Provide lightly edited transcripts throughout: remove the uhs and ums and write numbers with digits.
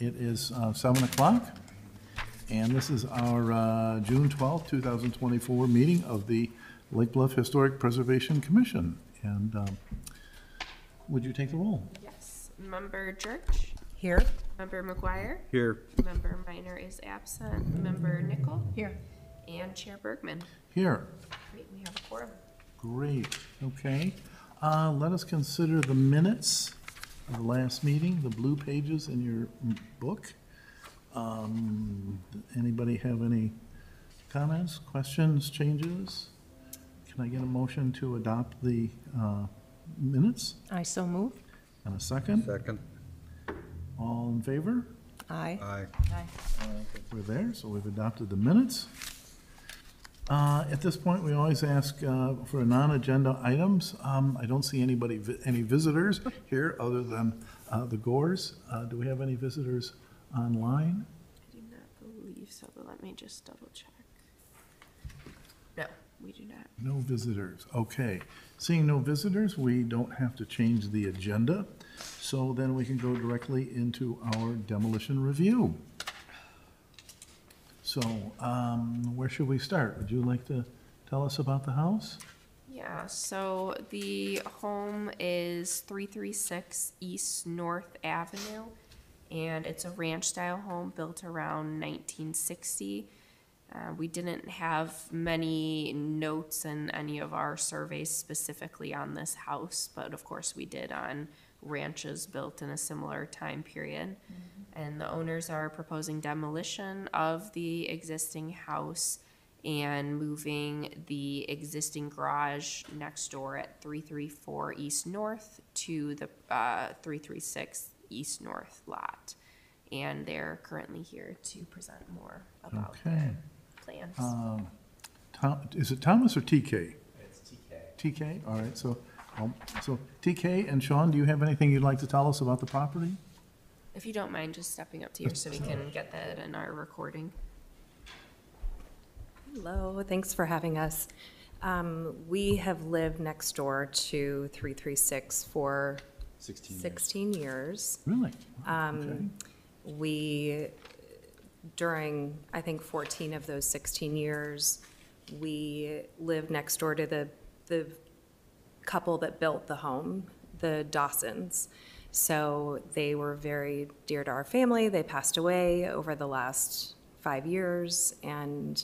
It is 7 o'clock, and this is our June 12th, 2024 meeting of the Lake Bluff Historic Preservation Commission. And would you take the roll? Yes. Member Church? Here. Member McGuire? Here. Member Minor is absent. Member Nickel? Here. And Chair Bergman. Here. Great, we have a quorum. Great, okay. Let us consider the minutes of the last meeting, the blue pages in your book. Anybody have any comments, questions, changes? Can I get a motion to adopt the minutes? I so move. And a second? Second. All in favor? Aye. Aye. Aye. We're there, so we've adopted the minutes. At this point, we always ask for non-agenda items. I don't see any visitors here other than the Gores. Do we have any visitors online? I do not believe so, but let me just double check. No, we do not. No visitors. Okay. Seeing no visitors, we don't have to change the agenda. So then we can go directly into our demolition review. So where should we start? Would you like to tell us about the house? Yeah, so the home is 336 East North Avenue, and it's a ranch-style home built around 1960. We didn't have many notes in any of our surveys specifically on this house, but of course we did on ranches built in a similar time period. Mm-hmm. And the owners are proposing demolition of the existing house and moving the existing garage next door at 334 East North to the 336 East North lot. And they're currently here to present more about their plans. Is it Thomas or TK? It's TK. TK, all right, so TK and Sean, do you have anything you'd like to tell us about the property? If you don't mind just stepping up to here so we can get that in our recording. Hello, thanks for having us. We have lived next door to 336 for 16 years. Really? Okay. We, during, I think, 14 of those 16 years, we lived next door to the couple that built the home, the Dawsons. So they were very dear to our family. They passed away over the last 5 years. And,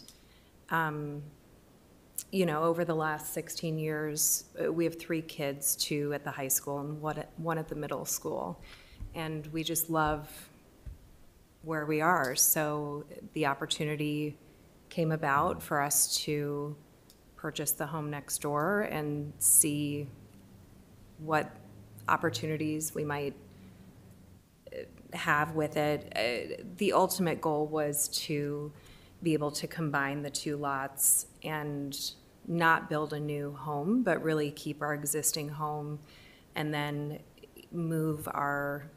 you know, over the last 16 years, we have 3 kids, 2 at the high school and one at the middle school. And we just love where we are. So the opportunity came about for us to purchase the home next door and see what opportunities we might have with it. The ultimate goal was to be able to combine the 2 lots and not build a new home, but really keep our existing home and then move our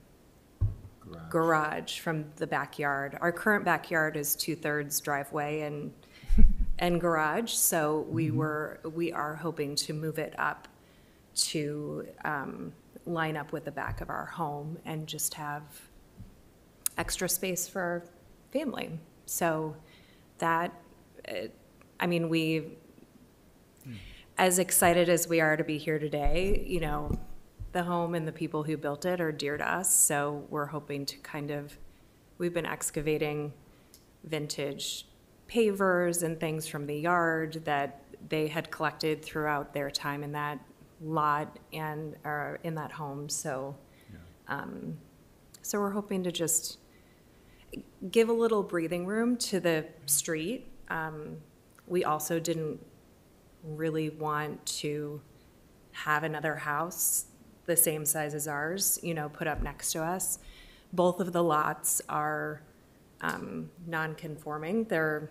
garage from the backyard. Our current backyard is 2/3 driveway and garage, so we are hoping to move it up to line up with the back of our home and just have extra space for our family. So that, I mean, as excited as we are to be here today, you know, the home and the people who built it are dear to us, so we're hoping to we've been excavating vintage pavers and things from the yard that they had collected throughout their time in that lot and in that home. So, so we're hoping to just give a little breathing room to the street. We also didn't really want to have another house the same size as ours, you know, put up next to us. Both of the lots are non-conforming. They're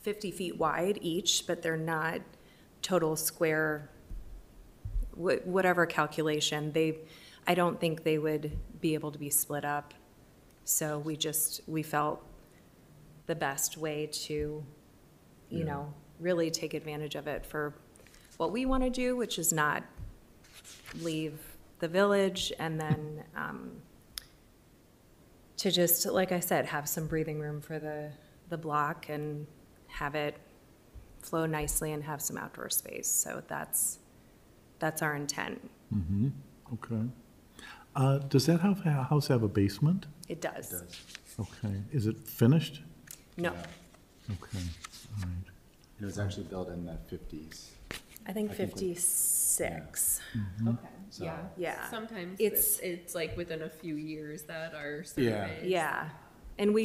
50 feet wide each, but they're not total square, whatever calculation. I don't think they would be able to be split up. So we felt the best way to, you know, really take advantage of it for what we want to do, which is not leave the village and then to just, like I said, have some breathing room for the block and have it flow nicely and have some outdoor space. So that's our intent. Okay. Does that house have a basement? It does. Okay. Is it finished? No, Okay, all right. It was actually built in the 50s. I think I think 56. Okay, So- yeah. Yeah. Sometimes It's- it's like within a few years that our Yeah. surveys. Yeah. And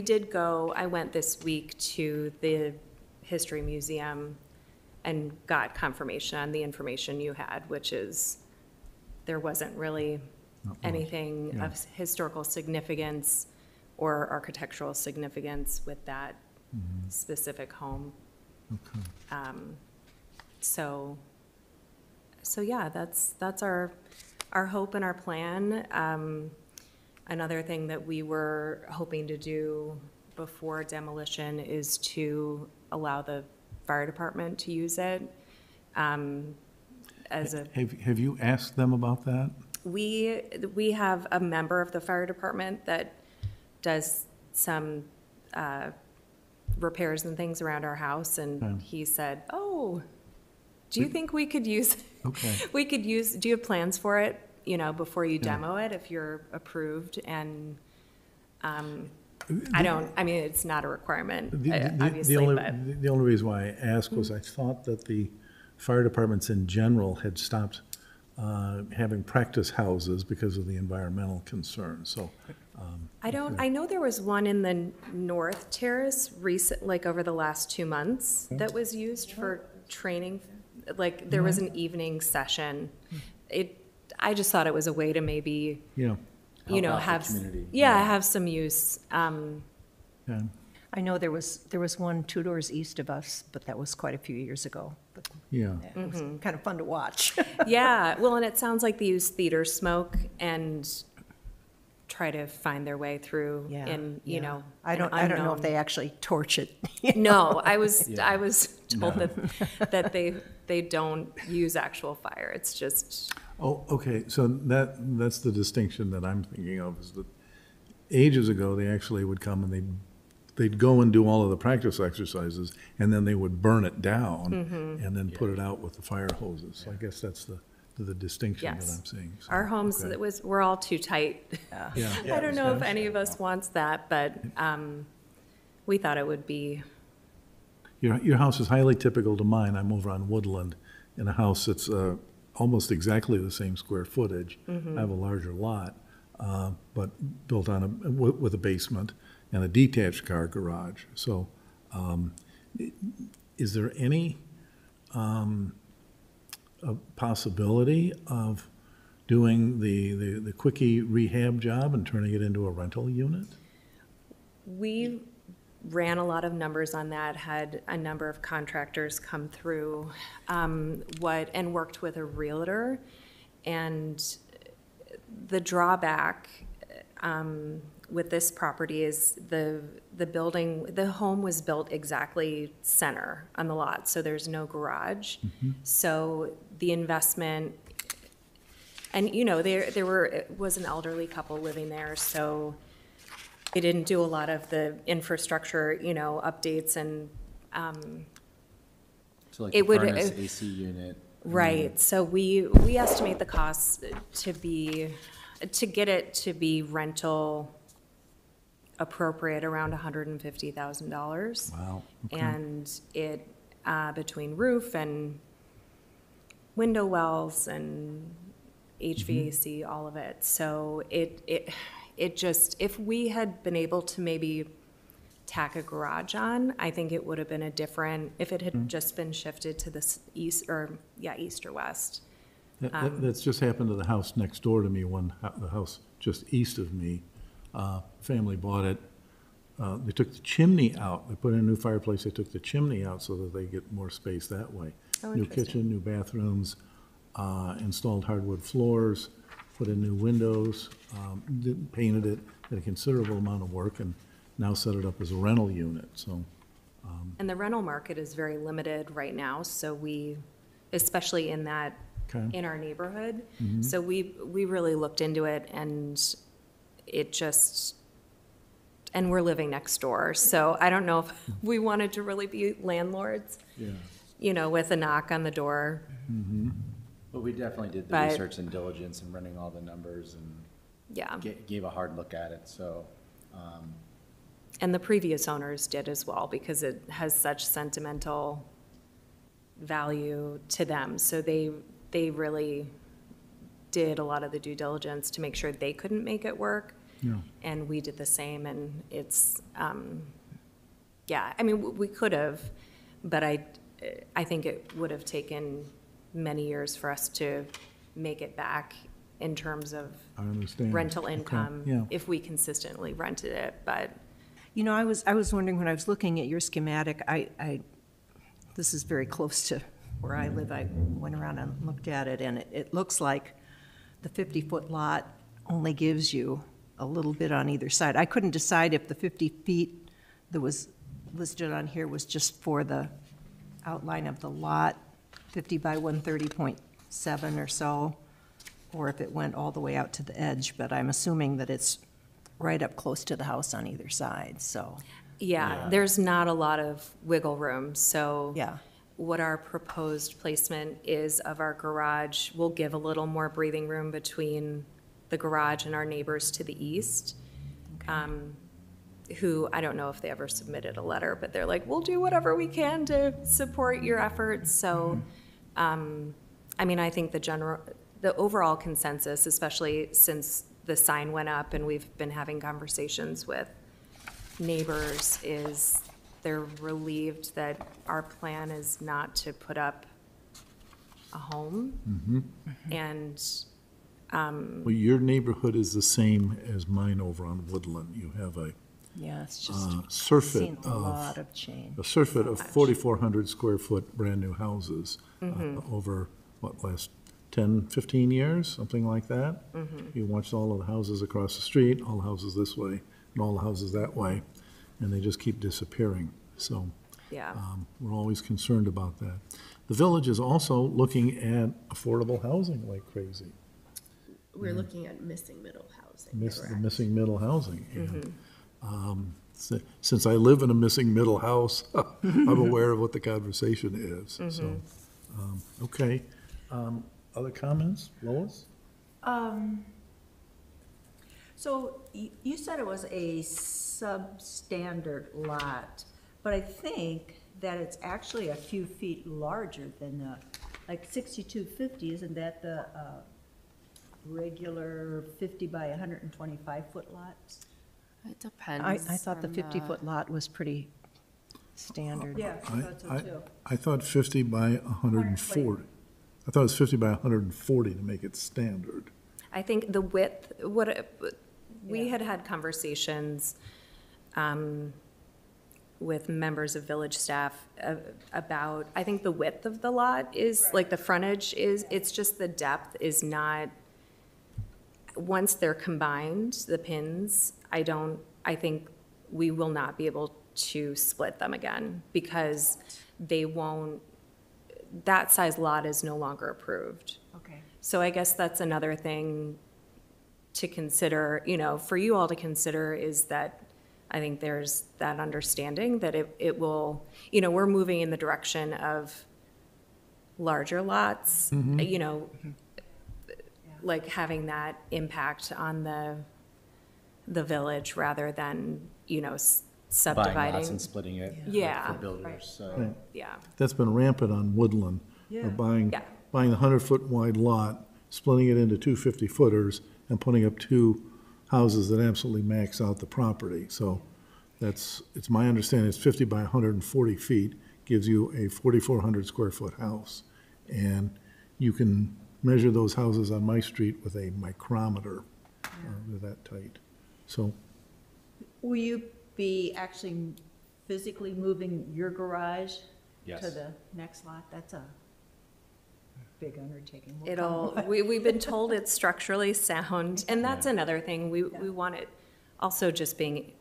I went this week to the History Museum and got confirmation on the information you had, which is there wasn't really Not much, anything yeah. of historical significance or architectural significance with that specific home. Okay. So yeah, that's our hope and our plan. Another thing that we were hoping to do before demolition is to allow the fire department to use it as a. Have you asked them about that? We have a member of the fire department that does some repairs and things around our house, and Okay. he said, "Oh, do you think we could use? Okay. Do you have plans for it? You know, before you Yeah. demo it, if you're approved?" And I mean, it's not a requirement, obviously, but The only reason why I asked was I thought that the fire departments in general had stopped having practice houses because of the environmental concerns, so. I know there was one in the North Terrace like over the last 2 months that was used for training. Like, there was an evening session. I just thought it was a way to maybe, Yeah, Help out the have, community. have some use. yeah. I know there was one 2 doors east of us, but that was quite a few years ago. But Yeah, it was kind of fun to watch. Yeah, well, and it sounds like they use theater smoke and try to find their way through in, you know, I don't know if they actually torch it. No, I was Yeah. told that they don't use actual fire. It's just, oh, okay, so that's the distinction that I'm thinking of, is that ages ago, they actually would come and they'd go and do all of the practice exercises, and then they would burn it down, and then put it out with the fire hoses. So I guess that's the distinction that Yes. I'm seeing. So, our homes, okay. we're all too tight. Yeah. I don't know if any of us wants that, but we thought it would be, Your house is highly typical to mine. I'm over on Woodland in a house that's almost exactly the same square footage. I have a larger lot, but built on with a basement and a detached car garage. So is there any a possibility of doing the quickie rehab job and turning it into a rental unit? we ran a lot of numbers on that, had a number of contractors come through, and worked with a realtor. And the drawback with this property is the home was built exactly center on the lot, so there's no garage. So the investment, and you know, it was an elderly couple living there, so they didn't do a lot of the infrastructure, you know, updates and, So like It the would- furnace, AC unit. right, so we estimate the cost to get it to be rental appropriate around $150,000. Wow. Okay. And it, between roof and window wells and HVAC, all of it. So it just, if we had been able to maybe tack a garage on, I think it would have been a different, if it had just been shifted to the east or west. That's just happened to the house next door to me, the house just east of me. Family bought it. They took the chimney out. They put in a new fireplace. They took the chimney out so that they get more space that way. Oh, New interesting. kitchen, new bathrooms, installed hardwood floors, put in new windows, painted it, did a considerable amount of work, and now set it up as a rental unit, so. And the rental market is very limited right now, so especially in that, Okay. in our neighborhood. So we really looked into it, and it just, and we're living next door. So I don't know if we wanted to really be landlords, Yeah. you know, with a knock on the door. But we definitely did the But- research and diligence and running all the numbers and Yeah. gave a hard look at it, so. And the previous owners did as well, because it has such sentimental value to them. So they really did a lot of the due diligence to make sure they couldn't make it work. Yeah. And we did the same, and it's, yeah, I mean, we could have, but I think it would have taken many years for us to make it back in terms of I understand. rental Okay, income yeah. if we consistently rented it, but You know, I was wondering when I was looking at your schematic, this is very close to where I live. I went around and looked at it, and it looks like the 50-foot lot only gives you a little bit on either side. I couldn't decide if the 50 feet that was listed on here was just for the outline of the lot, 50 by 130.7 or so, or if it went all the way out to the edge, but I'm assuming that it's right up close to the house on either side, so, yeah, there's not a lot of wiggle room, so. yeah. What our proposed placement is of our garage will give a little more breathing room between the garage and our neighbors to the east, who, I don't know if they ever submitted a letter, but they're like, we'll do whatever we can to support your efforts, so, I mean, I think the overall consensus, especially since the sign went up and we've been having conversations with neighbors, is they're relieved that our plan is not to put up a home. And, Well, your neighborhood is the same as mine over on Woodland. You have a Yeah, it's just surfeit seen a of, lot of change. a surfeit of 4,400 square foot brand-new houses over, what, last 10, 15 years, something like that? You watched all of the houses across the street, all the houses this way, and all the houses that way, and they just keep disappearing. So yeah, we're always concerned about that. The village is also looking at affordable housing like crazy. We're looking at missing middle housing, The correct? missing middle housing. And, since I live in a missing middle house, I'm aware of what the conversation is, so, okay. Other comments, Lois? So you said it was a substandard lot, but I think that it's actually a few feet larger than the, like 6250, isn't that the regular 50 by 125 foot lots? It depends. I thought the on 50-foot lot was pretty standard. Yeah, I thought so too. I thought 50 by 140. I thought it was 50 by 140 to make it standard. I think the width, we had conversations with members of village staff about, I think the width of the lot is, like the frontage is, it's just the depth is not, once they're combined, the pins, I think we will not be able to split them again because they won't, that size lot is no longer approved. Okay. So I guess that's another thing to consider, you know, for you all to consider is that I think there's that understanding that it will, you know, we're moving in the direction of larger lots, you know, like having that impact on the village rather than, you know, Buying lots subdividing. and splitting it Yeah. for builders, so. Right. Yeah, That's been rampant on Woodland, of buying Yeah. the 100-foot wide lot, splitting it into two 50-footers, and putting up two houses that absolutely max out the property. So it's my understanding, it's 50 by 140 feet, gives you a 4,400 square foot house. And you can measure those houses on my street with a micrometer. They're that tight. So, Will you be actually physically moving your garage Yes. to the next lot? That's a big undertaking. What kind of- we've been told it's structurally sound, and that's another thing, we want it also just being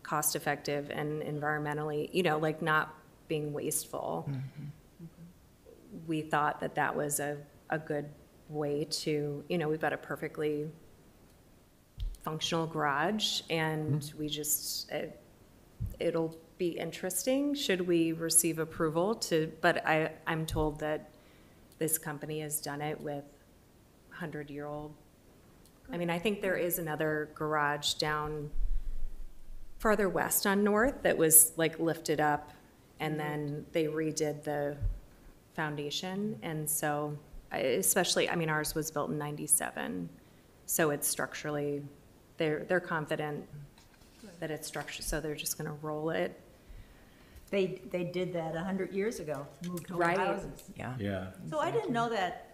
cost-effective and environmentally, you know, like not being wasteful. We thought that that was a good way to, you know, we've got a perfectly functional garage, and we just, it'll be interesting should we receive approval to, but I'm told that this company has done it with 100-year-old. I mean, I think there is another garage down farther west on North that was like lifted up, and then they redid the foundation, and so, especially, I mean, ours was built in 97, so it's structurally, they're confident that it's structured, so they're just gonna roll it. They did that 100 years ago, moved whole Right. houses. Yeah. Yeah. So I didn't know that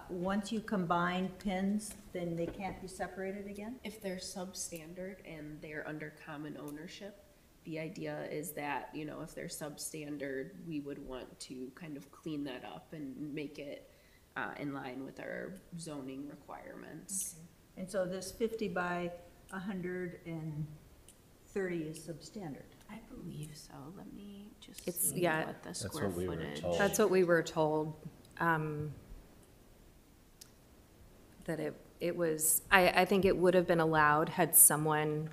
once you combine pins, then they can't be separated again? If they're substandard and they're under common ownership, the idea is that, you know, if they're substandard, we would want to kind of clean that up and make it in line with our zoning requirements. And so this 50 by 130 is substandard. I believe so. Let me just It's- see yeah. what the That's square what we were footage. told. That's what we were told, that it was, I think it would have been allowed had someone,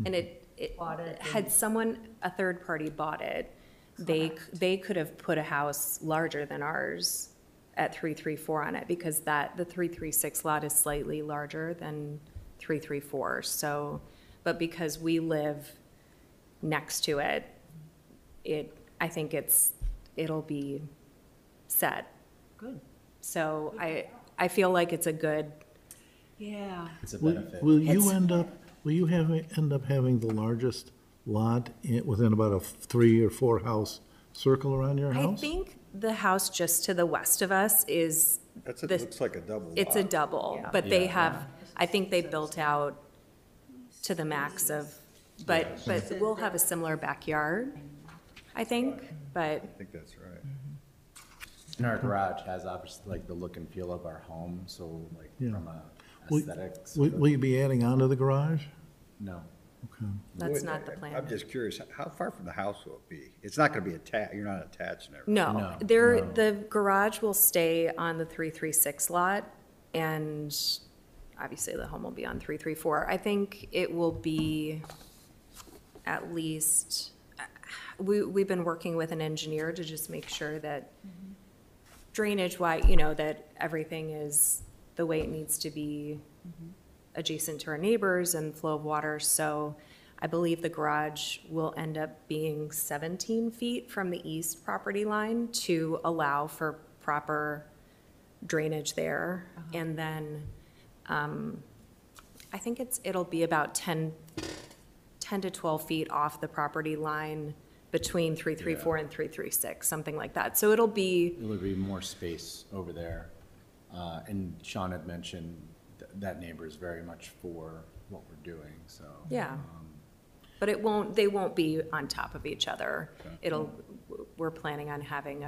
and it Bought it had someone, a third party bought it, they could have put a house larger than ours at 334 on it, because the 336 lot is slightly larger than 334, so, but because we live next to it, I think it'll be set. Good. So I feel like it's a good, Yeah. It's a Will benefit. will you end up having the largest lot within about a 3 or 4 house circle around your I house? think the house just to the west of us is, That's, The- it looks like a double lot. it's a double, but they Yeah. have, I think they built out to the max of, but we'll have a similar backyard, I think, but, I think that's right. And our garage has obviously like the look and feel of our home, so like Yeah. from a Will- aesthetics. Will you be adding on to the garage? No. Okay. that's Wait, not the I'm plan. just curious, how far from the house will it be? It's not gonna be attached, you're not attached and everything. No, No, there, no. the garage will stay on the 336 lot, and obviously the home will be on 334. I think it will be at least, we've been working with an engineer to just make sure that drainage-wise, you know, that everything is the way it needs to be adjacent to our neighbors and flow of water. So I believe the garage will end up being 17 feet from the east property line to allow for proper drainage there. And then I think it'll be about 10 to 12 feet off the property line between 334 and 336, something like that. So it'll be, There would be more space over there. And Sean had mentioned that neighbor is very much for what we're doing, so. yeah. But they won't be on top of each other. We're planning on having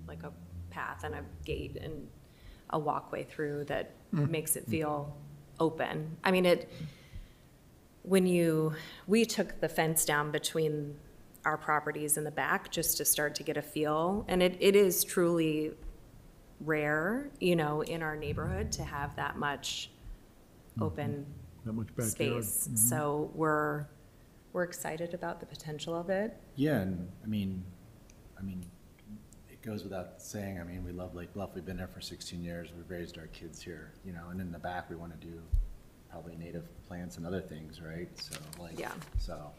like a path and a gate and a walkway through that makes it feel open. I mean, we took the fence down between our properties in the back just to start to get a feel, and it is truly rare, you know, in our neighborhood to have that much open That much backyard? space. So we're excited about the potential of it. Yeah, and I mean, it goes without saying, I mean, we love Lake Bluff. We've been there for 16 years. We've raised our kids here, you know, and in the back, we want to do probably native plants and other things, right? So like, Yeah. so.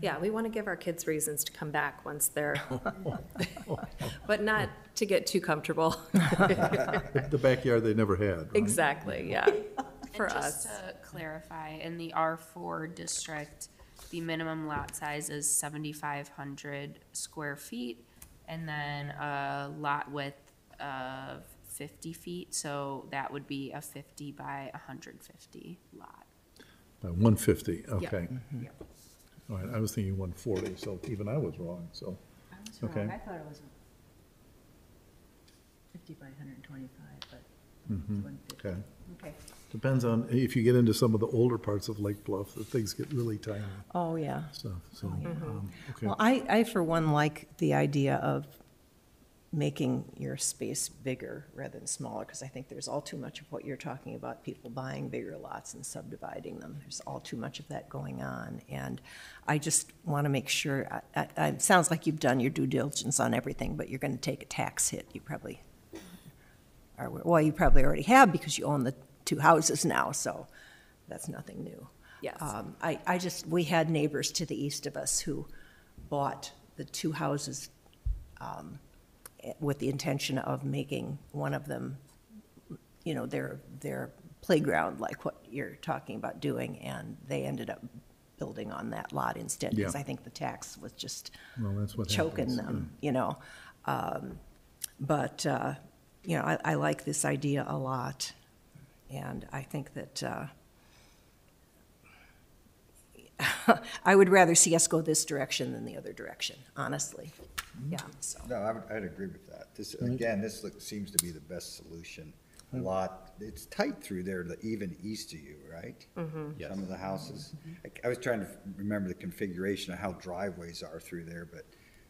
Yeah, we want to give our kids reasons to come back once they're, but not to get too comfortable. The backyard they never had, right? Exactly, yeah, for And us. just to clarify, in the R4 district, the minimum lot size is 7,500 square feet, and then a lot width of 50 feet, so that would be a 50 by 150 lot. By 150, Yep. okay. All right, I was thinking 140, so even I was wrong, so. I was wrong. Okay. I thought it was 50 by 125, but it's 150. Okay. Okay. Depends on, if you get into some of the older parts of Lake Bluff, the things get really tiny Oh, yeah. stuff, so, okay. Well, I for one like the idea of making your space bigger rather than smaller, because I think there's all too much of what you're talking about, people buying bigger lots and subdividing them. There's all too much of that going on, and I just want to make sure, it sounds like you've done your due diligence on everything, but you're going to take a tax hit. You probably are, well, you probably already have because you own the 2 houses now, so that's nothing new. Yes. We had neighbors to the east of us who bought the 2 houses with the intention of making one of them, you know, their playground, like what you're talking about doing, and they ended up building on that lot instead, because Yeah. I think the tax was just Well, that's what choking happens, them, you know. But, you know, I like this idea a lot, and I think that I would rather see us go this direction than the other direction, honestly. Yeah, so. No, I'd agree with that. This, again, this seems to be the best solution. A lot, it's tight through there, even east of you, right? Yes. Some of the houses. I was trying to remember the configuration of how driveways are through there, but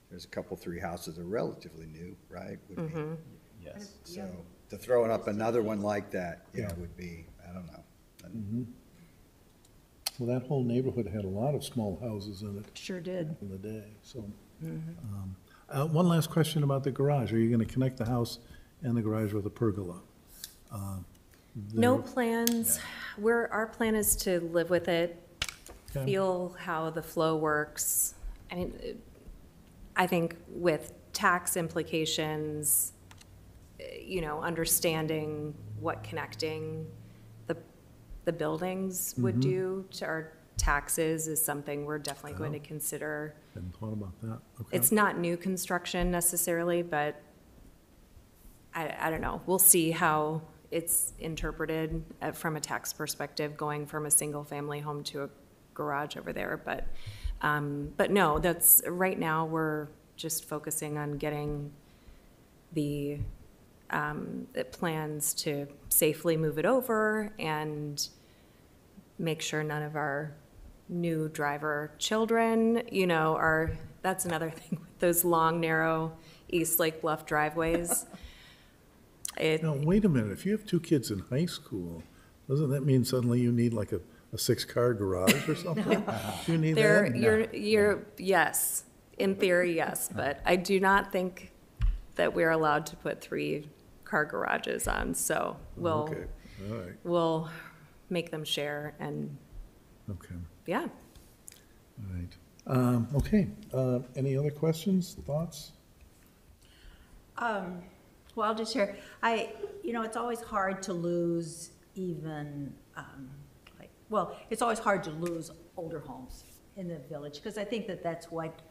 there's a couple, 3 houses that are relatively new, right? Would be. Yes. So to throw up another one like that, you know, Yeah. would be, I don't know. Well, that whole neighborhood had a lot of small houses in it Sure did. in the day, so. One last question about the garage. Are you going to connect the house and the garage with a pergola? No plans. Our plan is to live with it, Okay. feel how the flow works. I mean, I think with tax implications, you know, understanding what connecting the buildings would do to our taxes is something we're definitely going to consider. Hadn't thought about that. Okay. It's not new construction necessarily, but I don't know. We'll see how it's interpreted from a tax perspective, going from a single-family home to a garage over there. But no, that's, right now, we're just focusing on getting the plans to safely move it over and make sure none of our new driver children, you know, that's another thing with those long, narrow East Lake Bluff driveways. Now, wait a minute. If you have 2 kids in high school, doesn't that mean suddenly you need like a 6-car garage or something? Do you need that? Yes, in theory, yes, but I do not think that we're allowed to put 3-car garages on, so Okay, all right, we'll make them share, and, okay, yeah. all right. Okay, any other questions, thoughts? Well, I'll just share, you know, it's always hard to lose even, it's always hard to lose older homes in the village, because I think that that's what,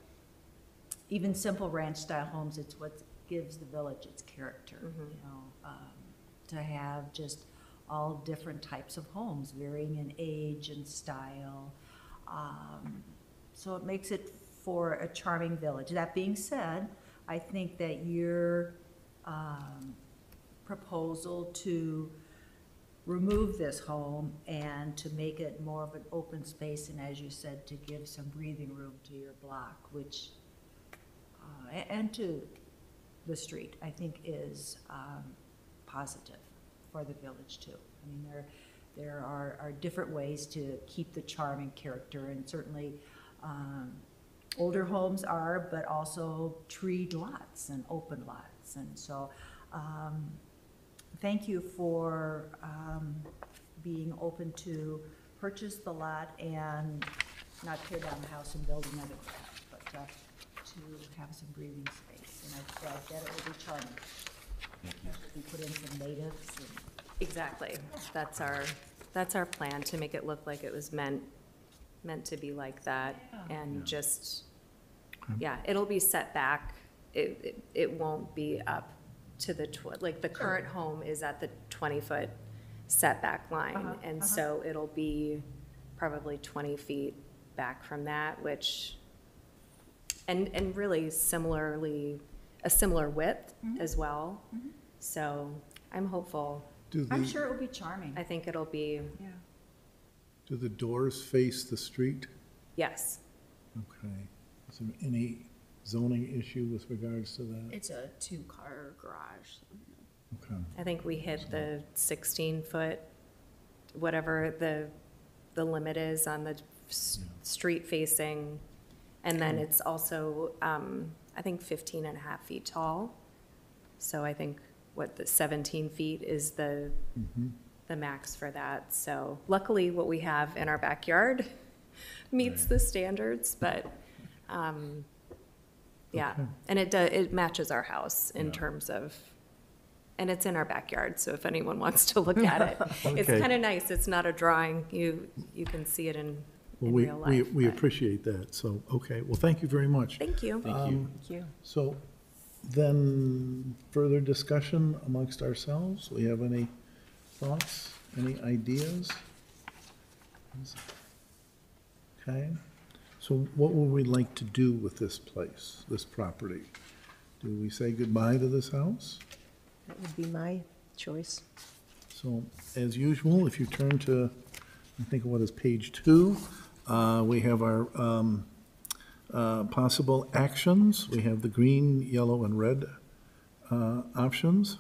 even simple ranch-style homes, it's what gives the village its character, you know, to have just all different types of homes, varying in age and style. So it makes it for a charming village. That being said, I think that your proposal to remove this home and to make it more of an open space, and as you said, to give some breathing room to your block, which, and to the street, I think is positive for the village too. I mean, there are different ways to keep the charm and character, and certainly older homes are, but also treed lots and open lots. And so thank you for being open to purchase the lot and not tear down the house and build another house, but to have some breathing space. And I bet it will be charming. We put in some natives and Exactly. That's our plan, to make it look like it was meant to be like that, and just, yeah, it'll be set back. It won't be up to the, like, the current home is at the 20-foot setback line, and so it'll be probably 20 feet back from that, which, and really similarly, a similar width as well. So I'm hopeful. I'm sure it will be charming. I think it'll be, Yeah. Do the doors face the street? yes. Okay. Is there any zoning issue with regards to that? It's a two-car garage. Okay, I think we hit the 16-foot, whatever the limit is on the street facing. And then it's also, I think 15 and a half feet tall. So I think the 17 feet is the max for that. So luckily what we have in our backyard meets the standards, but, yeah. Okay. And it matches our house in terms of, and it's in our backyard, so if anyone wants to look at it, it's Okay. kind of nice. It's not a drawing. You can see it in well, real life. we but- appreciate that, so, okay, well, thank you very much. Thank you. Thank you. So then, further discussion amongst ourselves? We have any thoughts, any ideas? Okay, so what would we like to do with this place, this property? Do we say goodbye to this house? That would be my choice. So, as usual, if you turn to, I think what is page 2, we have our possible actions. We have the green, yellow, and red options.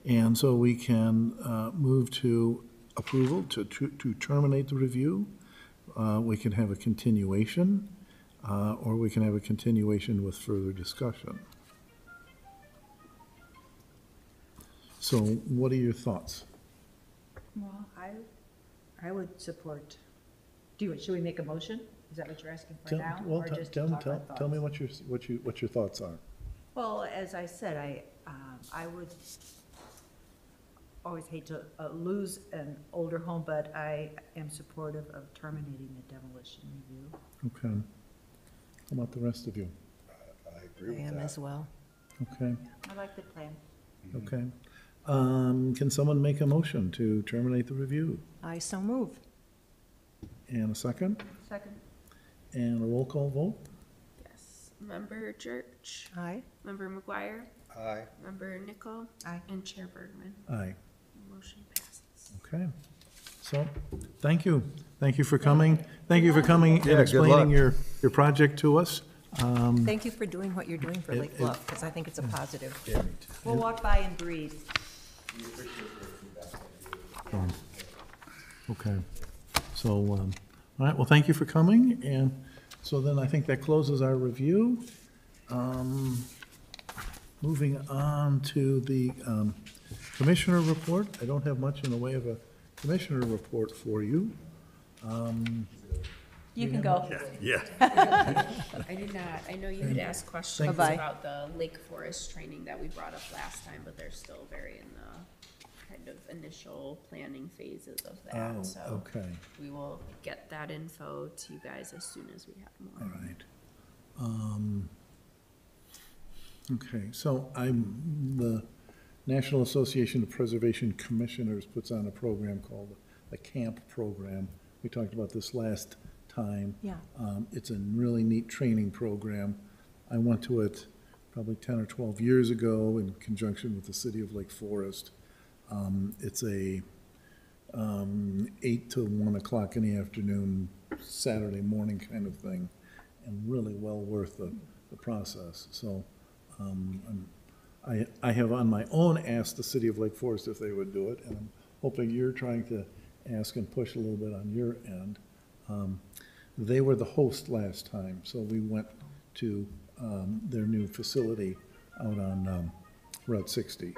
And so we can move to approval to terminate the review. We can have a continuation, or we can have a continuation with further discussion. So what are your thoughts? Well, I would support, should we make a motion? Is that what you're asking for now? Well, or just tell talk our me thoughts? what your thoughts are. Well, as I said, I would always hate to lose an older home, but I am supportive of terminating the demolition review. Okay. How about the rest of you? I agree I with am that. as well. Okay, I like the plan. okay. Can someone make a motion to terminate the review? I so move. And a second? Second. And a roll call vote? Yes. Member Church, Aye. Member McGuire, Aye. Member Nickel, Aye. and Chair Bergman. Aye. Motion passes. Okay. So, thank you. Thank you for coming. Thank you for coming and good explaining luck. your project to us. Thank you for doing what you're doing for it- Lake Bluff, because I think it's a positive. We'll walk by and breathe. Okay. So, all right, well, thank you for coming, and so then I think that closes our review. Moving on to the commissioner report. I don't have much in the way of a commissioner report for you. You can go. I did not, I know you had asked questions Bye-bye. about the Lake Forest training that we brought up last time, but they're still very in the kind of initial planning phases of Oh, that, so okay, we will get that info to you guys as soon as we have all more. right. Okay, so the National Association of Preservation Commissioners puts on a program called the CAMP program. We talked about this last time. Yeah. It's a really neat training program. I went to it probably 10 or 12 years ago in conjunction with the city of Lake Forest. It's a 8 to 1 o'clock in the afternoon, Saturday morning kind of thing, and really well worth the process. So I have on my own asked the city of Lake Forest if they would do it, and I'm hoping you're trying to ask and push a little bit on your end. They were the host last time, so we went to their new facility out on Route 60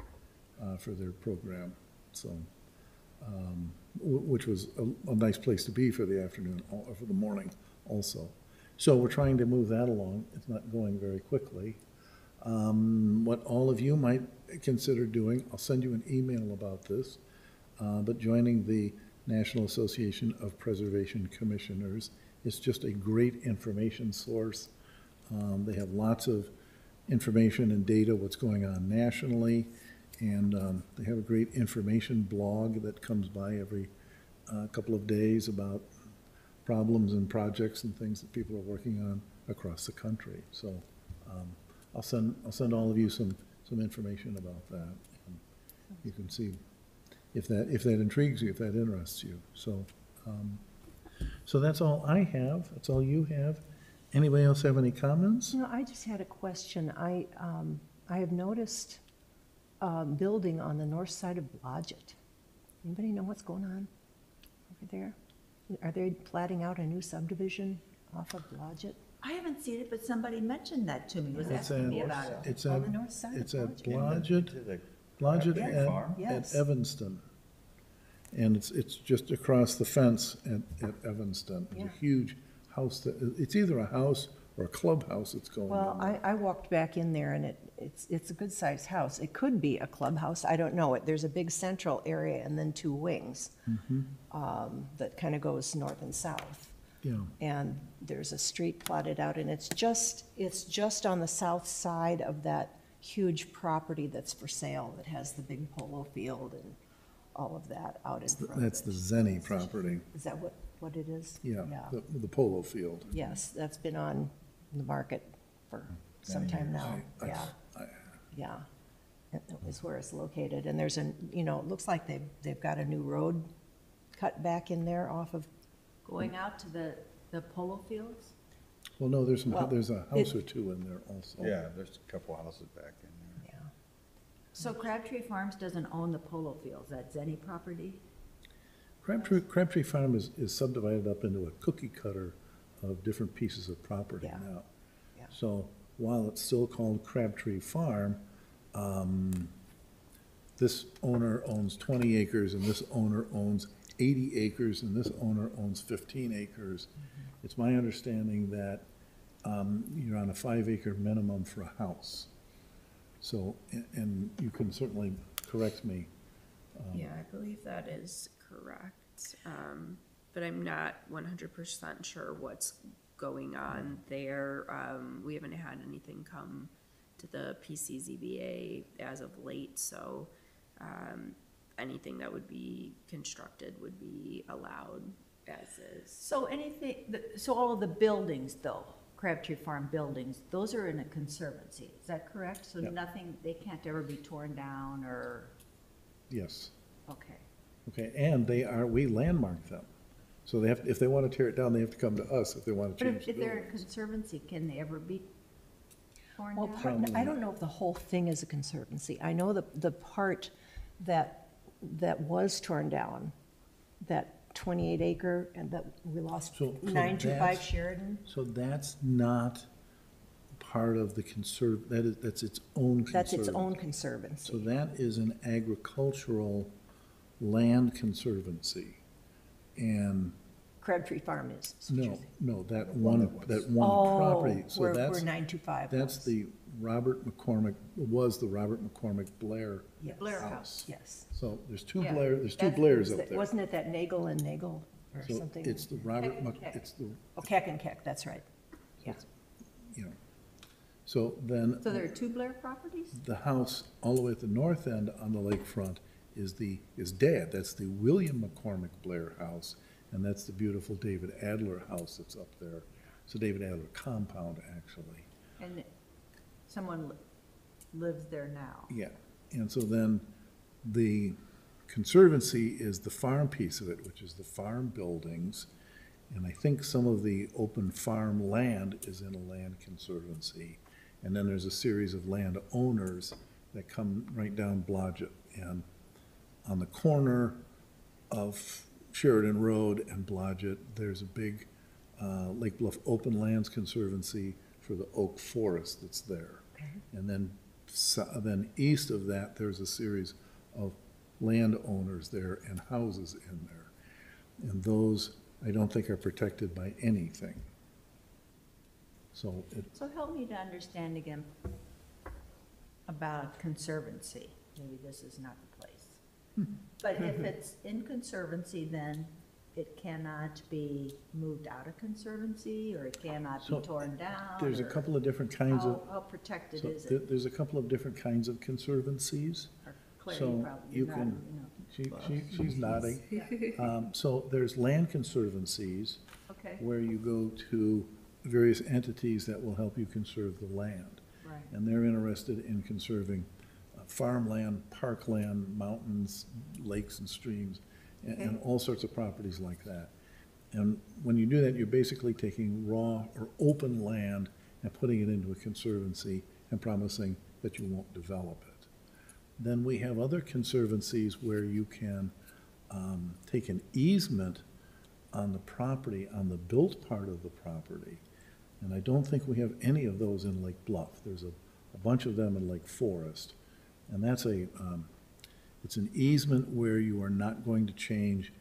for their program, so, which was a nice place to be for the afternoon, or for the morning also. So we're trying to move that along. It's not going very quickly. What all of you might consider doing, I'll send you an email about this, but joining the National Association of Preservation Commissioners is just a great information source. They have lots of information and data, what's going on nationally, and they have a great information blog that comes by every couple of days about problems and projects and things that people are working on across the country. So I'll send all of you some information about that. And you can see if that intrigues you, if that interests you. So so that's all I have. That's all you have. Anybody else have any comments? You know, I just had a question. I have noticed building on the north side of Blodgett. Anybody know what's going on over there? Are they platting out a new subdivision off of Blodgett? I haven't seen it, but somebody mentioned that to me, was It's asking at- me about it. It's On at, the north side of it's at Blodgett? Blodgett Crabtree Farm? at Yes. Evanston. And it's just across the fence at Evanston. There's Yeah. a huge house it's either a house or a clubhouse that's going Well, on. I walked back in there and it's a good-sized house. It could be a clubhouse, I don't know. There's a big central area and then two wings that kind of goes north and south. Yeah, And there's a street plotted out, and it's just on the south side of that huge property that's for sale, that has the big polo field and all of that out in front of it. that's the Zenny property. Is that what it is? Yeah, the polo field. Yes, that's been on the market for some time now, yeah. Yeah, that is where it's located, and there's it looks like they've got a new road cut back in there off of, Going out to the polo fields? Well, no, there's Well, a house or two in there also. Yeah, there's a couple houses back in there. yeah. So Crabtree Farms doesn't own the polo fields, that's any property? Crabtree Farm is subdivided up into a cookie cutter of different pieces of property Yeah. now. Yeah. So while it's still called Crabtree Farm, this owner owns 20 acres and this owner owns 80 acres and this owner owns 15 acres. It's my understanding that you're on a 5-acre minimum for a house. So, and you can certainly correct me. Yeah, I believe that is correct. But I'm not 100% sure what's going on there. We haven't had anything come to the PCZBA as of late, so anything that would be constructed would be allowed as is. So so all of the buildings though, Crabtree Farm buildings, those are in a conservancy, is that correct? So Yep. nothing, they can't ever be torn down or, Yes. okay. Okay, and we landmark them. So they have, if they want to tear it down, they have to come to us if they want to But change the if they're in buildings. conservancy, can they ever be torn Well, down? I don't know if the whole thing is a conservancy. I know the part that was torn down, that 28 acre, and that we lost, So 925 that's- Sheridan. So that's not part of the that's its own conservancy. That's its own So conservancy. that is an agricultural land conservancy. And, Crabtree Farm is. is what you're saying. no, that one property. So Where that's 925 That's was. the Robert McCormick Blair Yes. Blair house. House. Yes. So there's two Yeah, Blairs That- up there. Wasn't it that Nagel and Nagel or So something? it's the Robert, Keck and Keck. it's the, Oh, Keck and Keck, that's right. Yeah. you know. So then. So there are two Blair properties? The house all the way at the north end on the lakefront is Dad. That's the William McCormick Blair house, and that's the beautiful David Adler house that's up there. It's a David Adler compound, actually. And someone lives there now? Yeah, and so then the conservancy is the farm piece of it, which is the farm buildings, and I think some of the open farm land is in a land conservancy. And then there's a series of landowners that come right down Blodgett. And on the corner of Sheridan Road and Blodgett, there's a big Lake Bluff Open Lands Conservancy for the oak forest that's there. And then east of that, there's a series of landowners there and houses in there. And those, I don't think, are protected by anything. So So help me to understand again about conservancy. Maybe this is not the place. But if it's in conservancy, then it cannot be moved out of conservancy, or it cannot be So, torn down? there's a or couple of different kinds of, How protected so is it? there's a couple of different kinds of conservancies. Or Claire, So you probably you know, can, she's nodding. So there's land conservancies Okay, where you go to various entities that will help you conserve the land. right. And they're interested in conserving farmland, parkland, mountains, lakes and streams, and all sorts of properties like that. And when you do that, you're basically taking raw or open land and putting it into a conservancy and promising that you won't develop it. Then we have other conservancies where you can take an easement on the property, on the built part of the property. And I don't think we have any of those in Lake Bluff. There's a bunch of them in Lake Forest. And that's it's an easement where you are not going to change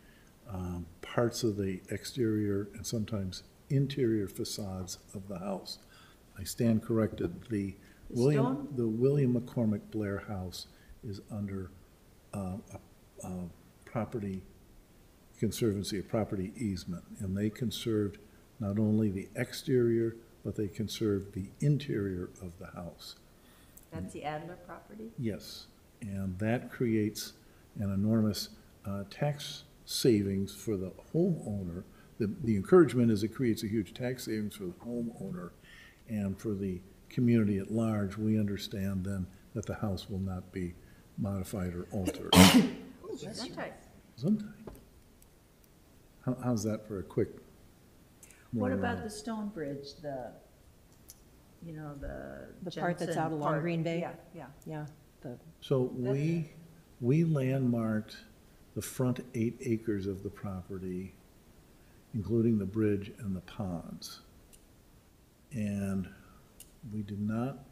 parts of the exterior and sometimes interior facades of the house. I stand corrected. The William McCormick Blair house is under a property conservancy, a property easement, and they conserved not only the exterior, but they conserved the interior of the house. That's the Adler property? Yes, and that creates an enormous tax savings for the homeowner. The encouragement is it creates a huge tax savings for the homeowner, and for the community at large, we understand then that the house will not be modified or altered. Gesundheit. How's that for a quick? What about the Stone Bridge, the part that's Jensen out along Park? Green Bay? Yeah. Yeah, So we landmarked the front 8 acres of the property, including the bridge and the ponds. And we did not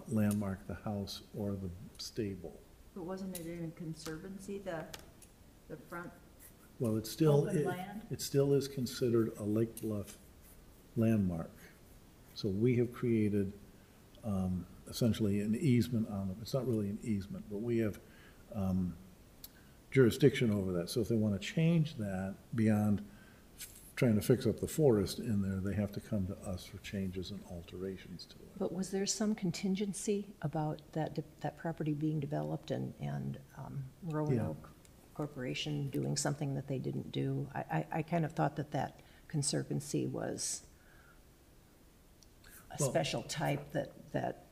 landmark the house or the stable. But wasn't it in a conservancy, the front? Well, it still, Open land? it still is considered a Lake Bluff landmark. So we have created essentially an easement on it. It's not really an easement, but we have jurisdiction over that. So if they want to change that beyond trying to fix up the forest in there, they have to come to us for changes and alterations to it. but was there some contingency about that property being developed and Roanoke Corporation doing something that they didn't do? I kind of thought that conservancy was a Well- special type that,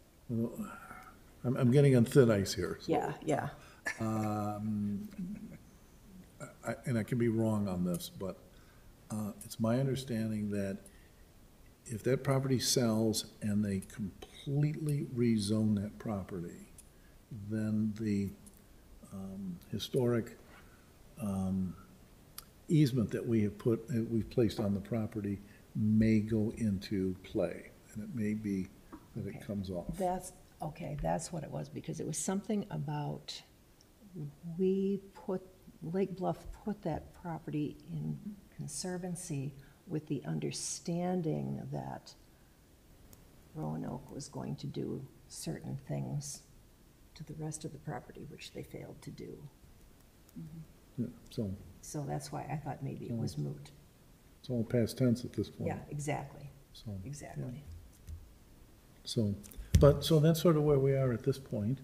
I'm getting on thin ice here. So, yeah. and I can be wrong on this, but it's my understanding that if that property sells and they completely rezone that property, then the historic easement that we've placed on the property may go into play, and it may be that it Okay. comes off. That's what it was, because it was something about, Lake Bluff put that property in conservancy with the understanding that Roanoke was going to do certain things to the rest of the property, which they failed to do. Yeah, so So that's why I thought maybe it was moot. it's all past tense at this point. Yeah, exactly, So, exactly. so that's sort of where we are at this point.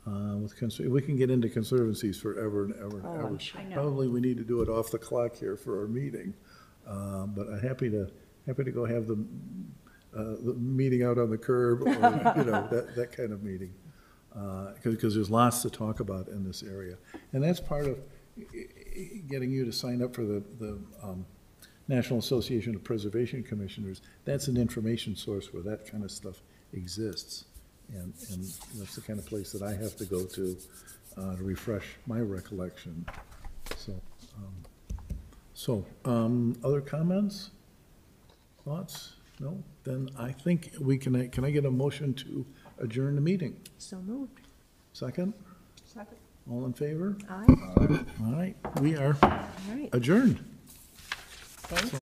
We can get into conservancies forever and ever and Oh, ever. I'm sure. I know. Probably we need to do it off the clock here for our meeting. But I'm happy to go have the meeting out on the curb, or, that kind of meeting. Because there's lots to talk about in this area. And that's part of getting you to sign up for the National Association of Preservation Commissioners. That's an information source where that kind of stuff exists. And that's the kind of place that I have to go to refresh my recollection. So, other comments, thoughts? No? Then I think can I get a motion to adjourn the meeting? So moved. Second? Second. All in favor? Aye, All right, we are all right. adjourned. Thank